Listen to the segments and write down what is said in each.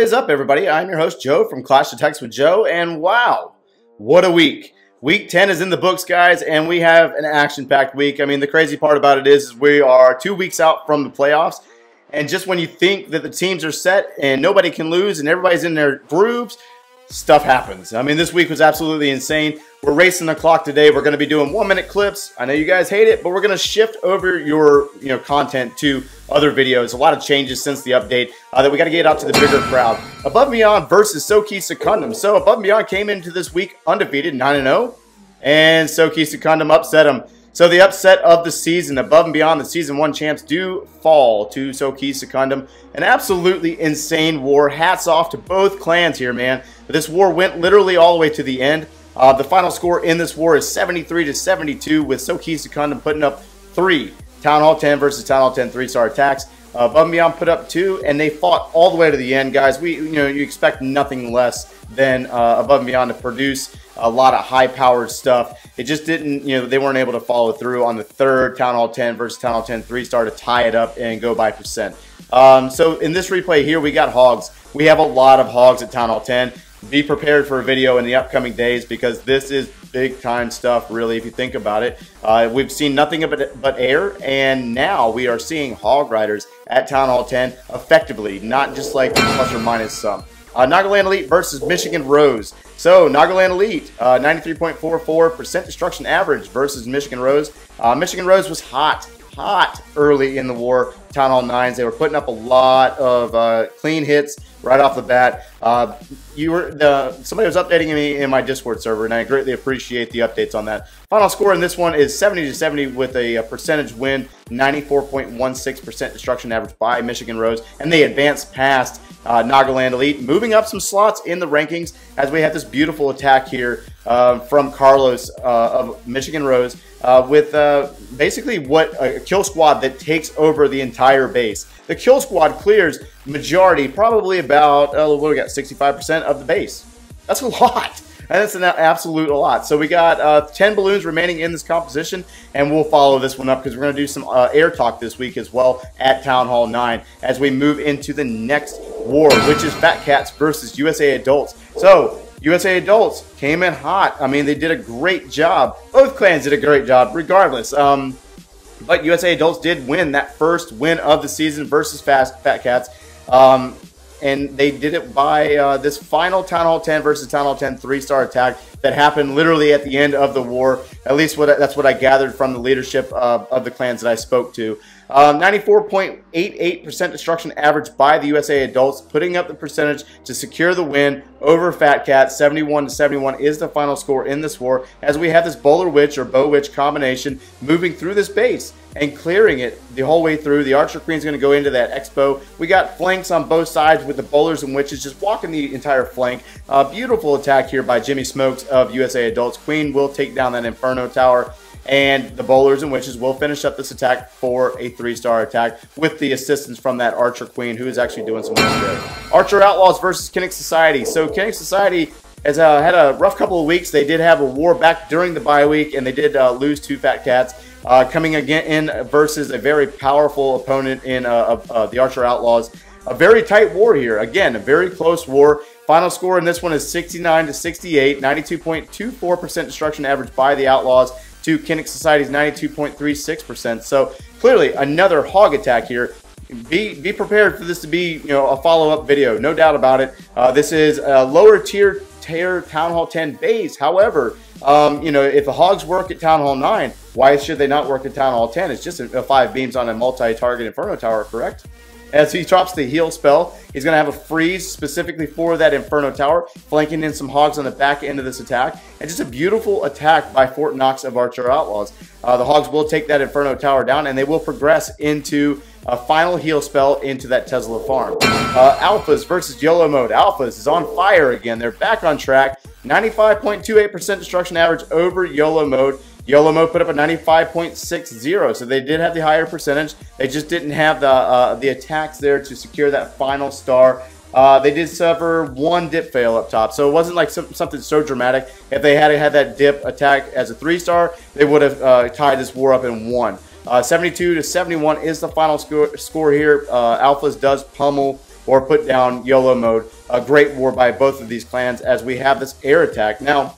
What is up, everybody? I'm your host, Joe, from Clash of Text with Joe, and wow, what a week. Week 10 is in the books, guys, and we have an action-packed week. I mean, the crazy part about it is we are 2 weeks out from the playoffs, and just when you think that the teams are set and nobody can lose and everybody's in their grooves, stuff happens. I mean, this week was absolutely insane. We're racing the clock today. We're going to be doing 1-minute clips. I know you guys hate it, but we're going to shift over your content to other videos. A lot of changes since the update that we got to get out to the bigger crowd. Above and Beyond versus Soki Secundum. So Above and Beyond came into this week undefeated, 9-0, and Soki Secundum upset them. So the upset of the season, Above and Beyond, the Season 1 champs do fall to Soki Secundum. An absolutely insane war. Hats off to both clans here, man. But this war went literally all the way to the end. The final score in this war is 73-72, with Soki Secundum putting up 3 Town Hall 10 versus Town Hall 10 3-star attacks. Above and Beyond put up 2, and they fought all the way to the end, guys. You expect nothing less than Above and Beyond to produce a lot of high-powered stuff. It just didn't, they weren't able to follow through on the 3rd Town Hall 10 versus Town Hall 10 3-star to tie it up and go by percent. So in this replay here, we got hogs. We have a lot of hogs at Town Hall 10. Be prepared for a video in the upcoming days because this is big time stuff, really, if you think about it. We've seen nothing but air, and now we are seeing hog riders at Town Hall 10 effectively, not just like plus or minus some. Nagaland Elite versus Michigan Rose. So Nagaland Elite, 93.44% destruction average versus Michigan Rose. Michigan Rose was hot early in the war. Town Hall 9s, they were putting up a lot of clean hits right off the bat. Somebody was updating me in my Discord server, and I greatly appreciate the updates on that. Final score in this one is 70-70 with a percentage win, 94.16% destruction average by Michigan Rose, and they advanced past Nagaland Elite, moving up some slots in the rankings as we have this beautiful attack here from Carlos of Michigan Rose with basically a kill squad that takes over the entire base. The kill squad clears majority, probably about, what do we got, 65% of the base. That's a lot. And that's an absolute lot. So we got 10 balloons remaining in this composition, and we'll follow this one up because we're going to do some air talk this week as well at Town Hall 9 as we move into the next war, which is Fat Cats versus USA Adults. So USA Adults came in hot. I mean, they did a great job. Both clans did a great job regardless. But USA Adults did win that first win of the season versus Fat Cats. And they did it by this final Town Hall 10 versus Town Hall 10 3-star attack that happened literally at the end of the war. At least that's what I gathered from the leadership of the clans that I spoke to. 94.88% destruction average by the USA Adults, putting up the percentage to secure the win over Fat Cat. 71-71 is the final score in this war, as we have this Bowler Witch or Bow Witch combination moving through this base and clearing it the whole way through. The Archer Queen's going to go into that Expo. We got flanks on both sides with the Bowlers and Witches just walking the entire flank. Beautiful attack here by Jimmy Smokes of USA Adults. Queen will take down that Inferno Tower, and the Bowlers and Witches will finish up this attack for a 3-star attack with the assistance from that Archer Queen, who is actually doing some work there. Archer Outlaws versus Kinnick Society. So Kinnick Society has had a rough couple of weeks. They did have a war back during the bye week, and they did lose 2 Fat Cats. Coming again in versus a very powerful opponent in the Archer Outlaws. A very tight war here. Again, a very close war. Final score in this one is 69-68, 92.24% destruction average by the Outlaws to Kinnick Society's 92.36%. So clearly another hog attack here. Be prepared for this to be a follow-up video, no doubt about it. This is a lower tier Town Hall 10 base. However, if the hogs work at Town Hall 9, why should they not work at Town Hall 10? It's just a 5 beams on a multi-target Inferno Tower, correct? As he drops the heal spell, he's going to have a freeze specifically for that Inferno Tower, flanking in some hogs on the back end of this attack. And just a beautiful attack by Fort Knox of Archer Outlaws. The hogs will take that Inferno Tower down, and they will progress into a final heal spell into that Tesla farm. Alphas versus Yolo mode. Alphas is on fire again. They're back on track. 95.28% destruction average over Yolo mode. Yolo mode put up a 95.60, so they did have the higher percentage. They just didn't have the attacks there to secure that final star. They did suffer 1 dip fail up top, so it wasn't like something so dramatic. If they had had that dip attack as a 3-star, they would have tied this war up in 1. 72-71 is the final score here. Alphas does pummel or put down Yolo mode. A great war by both of these clans as we have this air attack. Now,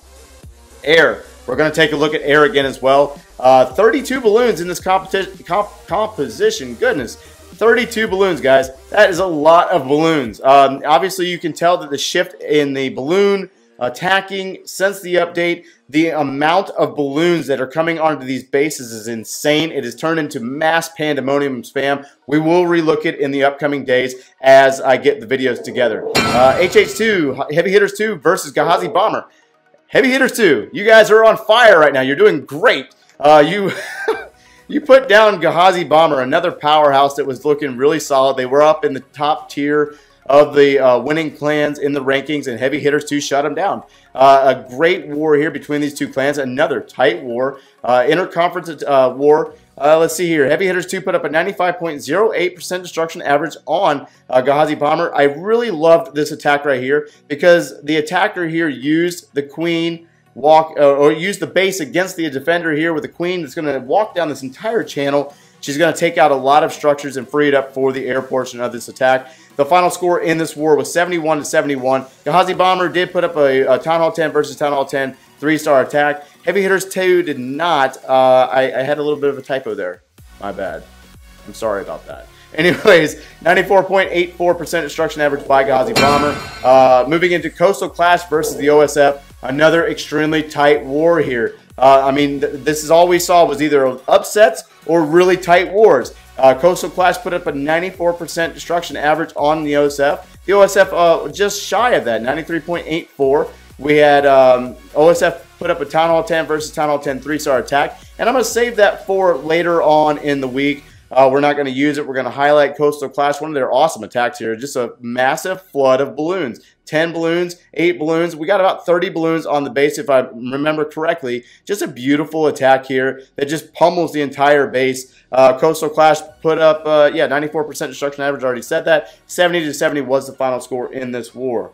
air. We're going to take a look at air again as well. 32 balloons in this composition. Goodness. 32 balloons, guys. That is a lot of balloons. Obviously, you can tell that the shift in the balloon attacking since the update, the amount of balloons that are coming onto these bases is insane. It has turned into mass pandemonium spam. We will relook it in the upcoming days as I get the videos together. HH2, Heavy Hitters 2 versus Ghazi Bomber. Heavy Hitters 2, you guys are on fire right now. You're doing great. You put down Ghazi Bomber, another powerhouse that was looking really solid. They were up in the top tier of the winning clans in the rankings, and Heavy Hitters 2 shut them down. A great war here between these two clans. Another tight war. Interconference war. Let's see here. Heavy Hitters 2 put up a 95.08% destruction average on Ghazi Bomber. I really loved this attack right here because the attacker here used the queen walk or used the base against the defender here with the queen that's going to walk down this entire channel. She's going to take out a lot of structures and free it up for the air portion of this attack. The final score in this war was 71-71. Ghazi Bomber did put up a Town Hall 10 versus Town Hall 10 3-star attack. Heavy Hitters 2 did not. I had a little bit of a typo there. My bad. I'm sorry about that. Anyways, 94.84% destruction average by Ghazi Bomber. Moving into Coastal Clash versus the OSF. Another extremely tight war here. I mean, this is all we saw was either upsets or really tight wars. Coastal Clash put up a 94% destruction average on the OSF. The OSF just shy of that, 93.84. We had OSF put up a Town Hall 10 versus Town Hall 10 3-star attack. And I'm going to save that for later on in the week. We're not going to use it. We're going to highlight Coastal Clash, one of their awesome attacks here. Just a massive flood of balloons. 10 balloons, 8 balloons. We got about 30 balloons on the base, if I remember correctly. Just a beautiful attack here that just pummels the entire base. Coastal Clash put up, 94% destruction average. I already said that. 70-70 was the final score in this war.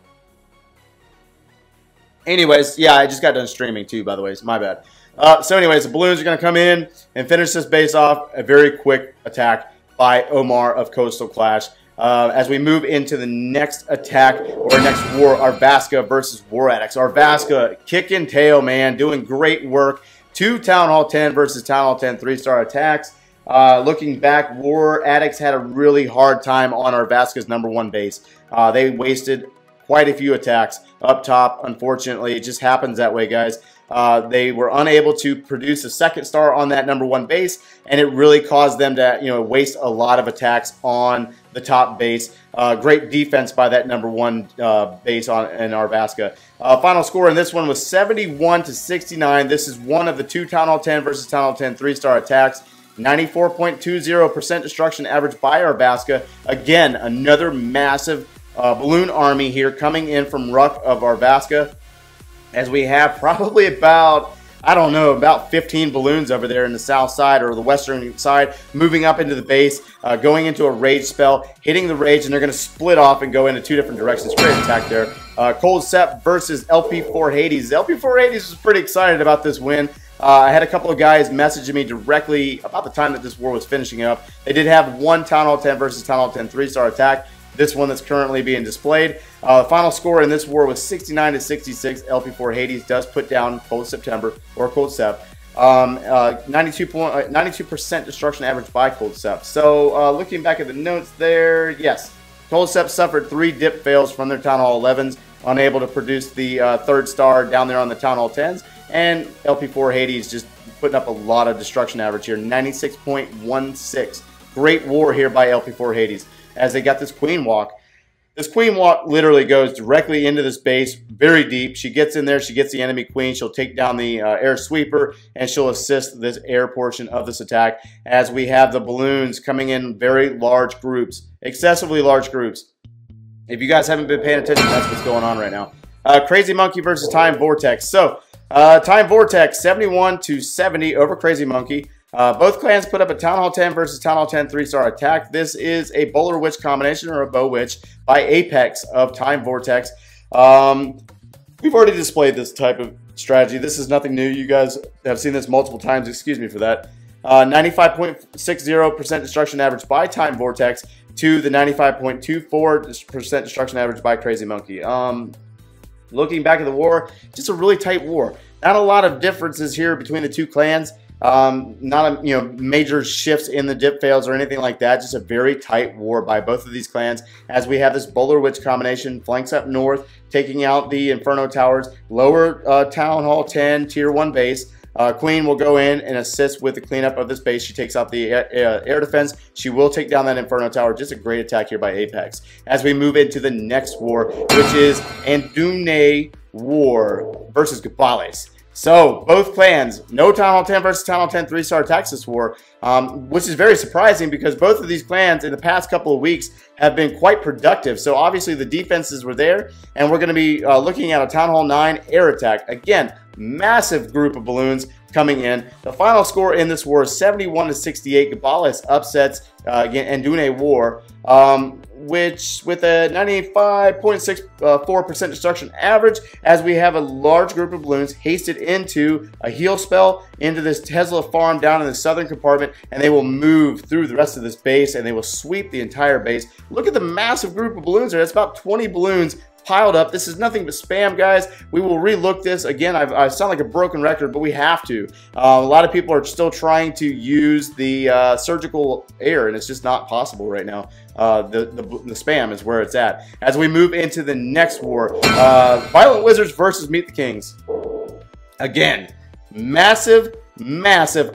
Anyways, yeah, I just got done streaming too, by the way. So my bad. So anyways, the balloons are going to come in and finish this base off. A very quick attack by Omar of Coastal Clash. As we move into the next attack or next war, our Vaska versus War Addicts. Our Vaska kicking tail, man, doing great work. 2 Town Hall 10 versus Town Hall 10 3-star attacks. Looking back, War Addicts had a really hard time on our Vaska's #1 base. They wasted quite a few attacks up top. Unfortunately, it just happens that way, guys. They were unable to produce a 2nd star on that #1 base, and it really caused them to, waste a lot of attacks on the top base. Great defense by that #1 base in our Vaska. Final score in this one was 71-69. This is one of the 2 Town Hall 10 versus Town Hall 10 3-star attacks. 94.20% destruction average by our Vaska. Again, another massive balloon army here coming in from Ruck of our Vaska. As we have probably about, I don't know, about 15 balloons over there in the south side or the western side, moving up into the base, going into a rage spell, hitting the rage, and they're going to split off and go into 2 different directions. Great attack there. ColdStep versus LP4 Hades. LP4 Hades was pretty excited about this win. I had a couple of guys messaging me directly about the time that this war was finishing up. They did have 1 Town Hall 10 versus Town Hall 10 3-star attack. This one that's currently being displayed. The final score in this war was 69-66. LP4 Hades does put down Cold September or ColdStep. 92% destruction average by ColdStep. So looking back at the notes there, yes, ColdStep suffered 3 dip fails from their Town Hall 11s, unable to produce the 3rd star down there on the Town Hall 10s, and LP4 Hades just putting up a lot of destruction average here, 96.16. Great war here by LP4 Hades as they got this queen walk. This queen walk literally goes directly into this base, very deep. She gets in there, she gets the enemy queen, she'll take down the air sweeper, and she'll assist this air portion of this attack as we have the balloons coming in very large groups, excessively large groups. If you guys haven't been paying attention, that's what's going on right now. Crazy Monkey versus Time Vortex. So, Time Vortex, 71-70 over Crazy Monkey. Both clans put up a Town Hall 10 versus Town Hall 10 3-star attack. This is a Bowler Witch combination or a Bow Witch by Apex of Time Vortex. We've already displayed this type of strategy. This is nothing new. You guys have seen this multiple times. Excuse me for that. 95.60% destruction average by Time Vortex to the 95.24% destruction average by Crazy Monkey. Looking back at the war, just a really tight war. Not a lot of differences here between the two clans. Not a, major shifts in the dip fails or anything like that. Just a very tight war by both of these clans, as we have this Bowler Witch combination flanks up north, taking out the Inferno Towers, lower Town Hall 10 tier 1 base. Queen will go in and assist with the cleanup of this base. She takes out the air defense. She will take down that Inferno Tower. Just a great attack here by Apex. As we move into the next war, which is Doun A War versus Kapali. So, both clans, no Town Hall 10 versus Town Hall 10 3-star attacks this war, which is very surprising because both of these clans in the past couple of weeks have been quite productive. So, obviously, the defenses were there, and we're going to be looking at a Town Hall 9 air attack. Again, massive group of balloons coming in. The final score in this war is 71-68. Kapali upsets Doun A War, which with a 95.64% destruction average, as we have a large group of balloons hasted into a heal spell into this Tesla farm down in the southern compartment, and they will move through the rest of this base and they will sweep the entire base. Look at the massive group of balloons there. That's about 20 balloons piled up. This is nothing but spam, guys. We will relook this again. I sound like a broken record, but we have to. A lot of people are still trying to use the surgical air, and it's just not possible right now. The spam is where it's at. As we move into the next war, Violent Wizards versus Meet the Kings. Again, massive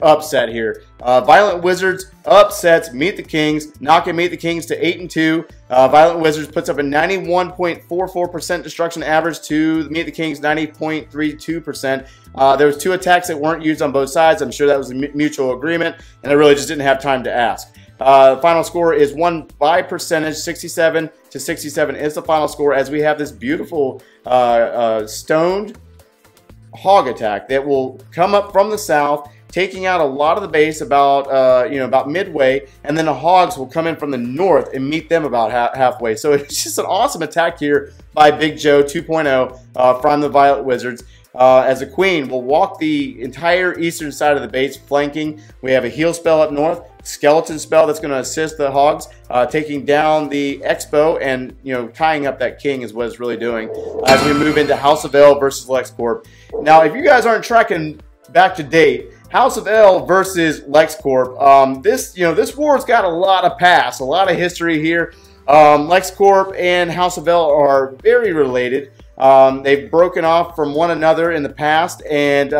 upset here. Violent Wizards upsets Meet the Kings, knocking Meet the Kings to 8-2. Violent Wizards puts up a 91.44% destruction average to Meet the Kings 90.32%. There was 2 attacks that weren't used on both sides. I'm sure that was a mutual agreement, and I really just didn't have time to ask. Final score is won by percentage. 67-67 is the final score, as we have this beautiful stoned hog attack that will come up from the south, taking out a lot of the base about about midway, and then the hogs will come in from the north and meet them about halfway. So it's just an awesome attack here by Big Joe 2.0 from the Violet Wizards. As a queen, will walk the entire eastern side of the base, flanking. We have a heal spell up north, skeleton spell that's going to assist the hogs, taking down the Expo and tying up that king is what it's really doing. As we move into House of L versus LexCorp. Now, if you guys aren't tracking back to date, House of L versus LexCorp, this war's got a lot of past, a lot of history here. LexCorp and House of L are very related. They've broken off from one another in the past, and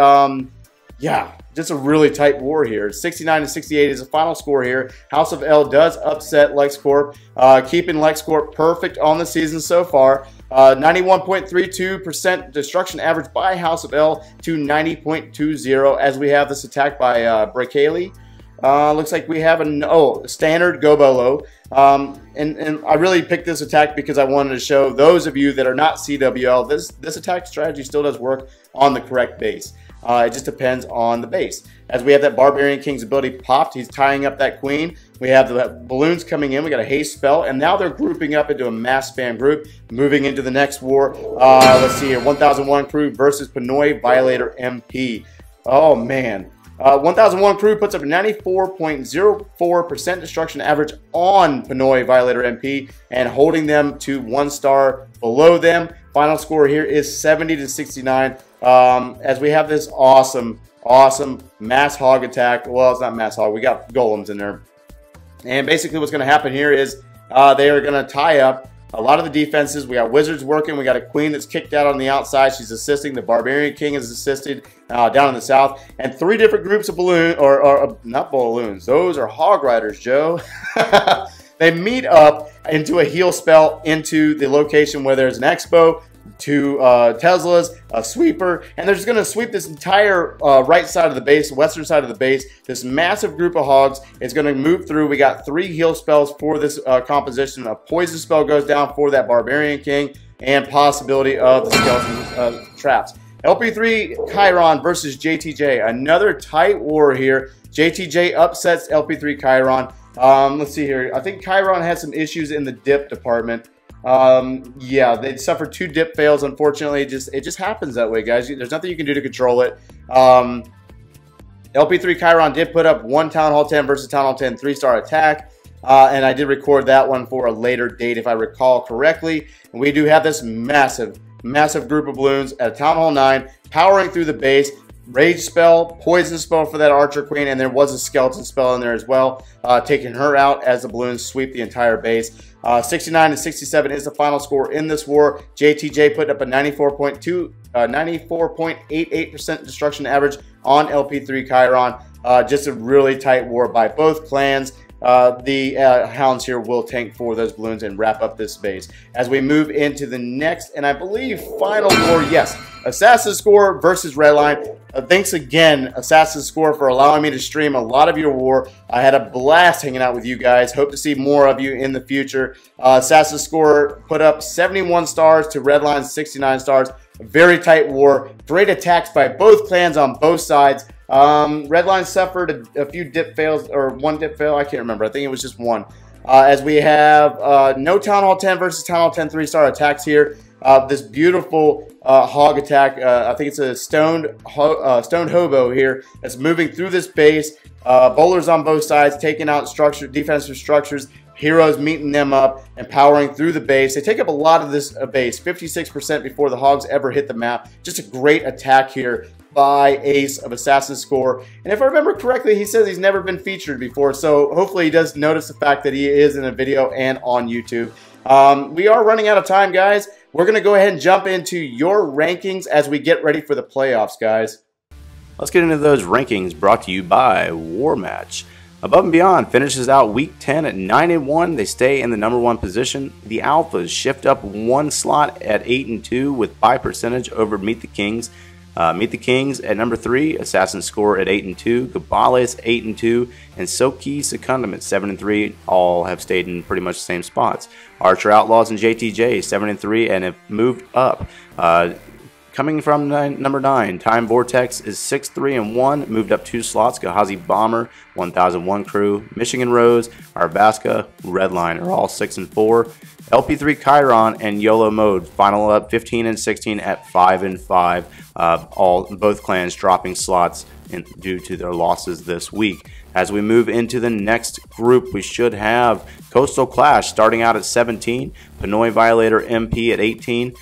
yeah, just a really tight war here. 69-68 is the final score here. House of L does upset LexCorp, keeping LexCorp perfect on the season so far. 91.32% destruction average by House of L to 90.20 as we have this attack by Brakali. Looks like we have a standard Gobolo. And I really picked this attack because I wanted to show those of you that are not CWL, this attack strategy still does work on the correct base. It just depends on the base. As we have that Barbarian King's ability popped, he's tying up that queen. We have the balloons coming in. We got a haste spell, and now they're grouping up into a mass spam group, moving into the next war. Let's see here, 1001 crew versus Pinoy Violator MP. Oh man. 1001 crew puts up a 94.04% destruction average on Pinoy Violator MP and holding them to 1 star below them. Final score here is 70-69 as we have this awesome mass hog attack. Well, it's not mass hog. We got golems in there. And basically what's going to happen here is they are going to tie up a lot of the defenses. We got wizards working. We got a queen that's kicked out on the outside. She's assisting. The Barbarian King is assisted down in the south. And 3 different groups of balloons, or not balloons. Those are hog riders, Joe. They meet up into a heal spell into the location where there's an expo, 2 Teslas, a sweeper, and they're just going to sweep this entire right side of the base, western side of the base. This massive group of hogs is going to move through. We got 3 heal spells for this composition. A poison spell goes down for that Barbarian King, and possibility of the skeleton traps. LP3 Chiron versus JTJ. Another tight war here. JTJ upsets LP3 Chiron. Let's see here. I think Chiron had some issues in the dip department. Yeah, they suffered 2 dip fails. Unfortunately, it just happens that way, guys. There's nothing you can do to control it. LP3 Chiron did put up one Town Hall 10 versus Town Hall 10 3-star attack. And I did record that one for a later date, if I recall correctly. And we do have this massive group of balloons at Town Hall 9 powering through the base. Rage spell, poison spell for that Archer Queen, and there was a skeleton spell in there as well, taking her out as the balloons sweep the entire base. 69 to 67 is the final score in this war. JTJ put up a 94.88% destruction average on LP3 Chiron. Just a really tight war by both clans. The Hounds here will tank for those balloons and wrap up this base. As we move into the next, and I believe final war, yes, Assassin's Score versus Redline. Thanks again, Assassin's Score, for allowing me to stream a lot of your war. I had a blast hanging out with you guys. Hope to see more of you in the future. Assassin's Score put up 71 stars to Redline's 69 stars. A very tight war. Great attacks by both clans on both sides. Redline suffered a few dip fails, or one dip fail. I can't remember. I think it was just one. As we have no Town Hall 10 versus Town Hall 10 3-star attacks here. This beautiful hog attack. I think it's a stoned hobo here that's moving through this base. Bowlers on both sides, taking out defensive structures. Heroes meeting them up and powering through the base. They take up a lot of this base, 56% before the hogs ever hit the map. Just a great attack here by Ace of Assassin's Score. And if I remember correctly, he says he's never been featured before, so hopefully he does notice the fact that he is in a video and on YouTube. We are running out of time, guys. We're going to go ahead and jump into your rankings as we get ready for the playoffs, guys. Let's get into those rankings, brought to you by War Match. Above and Beyond finishes out Week 10 at 9-1. They stay in the #1 position. The Alphas shift up one slot at 8-2 with buy percentage over Meet the Kings. Meet the Kings at number 3, Assassin's Score at 8-2, Kapali 8-2, and Soki Secundum at 7-3. All have stayed in pretty much the same spots. Archer Outlaws and JTJ 7-3 and have moved up. Coming from number 9, Time Vortex is 6-3-1, moved up 2 slots. Ghazi Bomber, 1001 crew, Michigan Rose, our Vaska, Redline are all 6-4. LP3 Chiron and Yolo mode final up 15 and 16 at 5-5. Both clans dropping slots due to their losses this week. As we move into the next group, we should have Coastal Clash starting out at 17, Pinoy Violator MP at 18,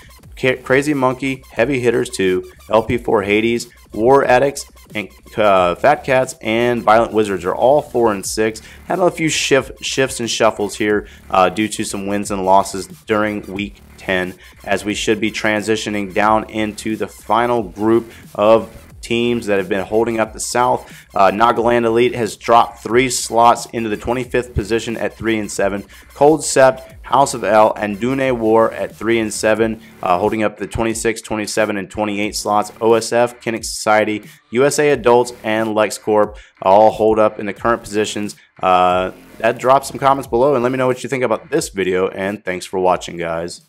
Crazy Monkey, Heavy Hitters 2, LP4 Hades, War Addicts, and Fat Cats and Violent Wizards are all 4 and 6. Had a few shifts and shuffles here due to some wins and losses during Week 10, as we should be transitioning down into the final group of teams that have been holding up the South. Nagaland Elite has dropped 3 slots into the 25th position at 3-7. ColdStep, House of L, and Doun A War at 3-7, holding up the 26, 27, and 28 slots. OSF, Kinnick Society, USA Adults, and LexCorp all hold up in the current positions. Drop some comments below and let me know what you think about this video, and thanks for watching, guys.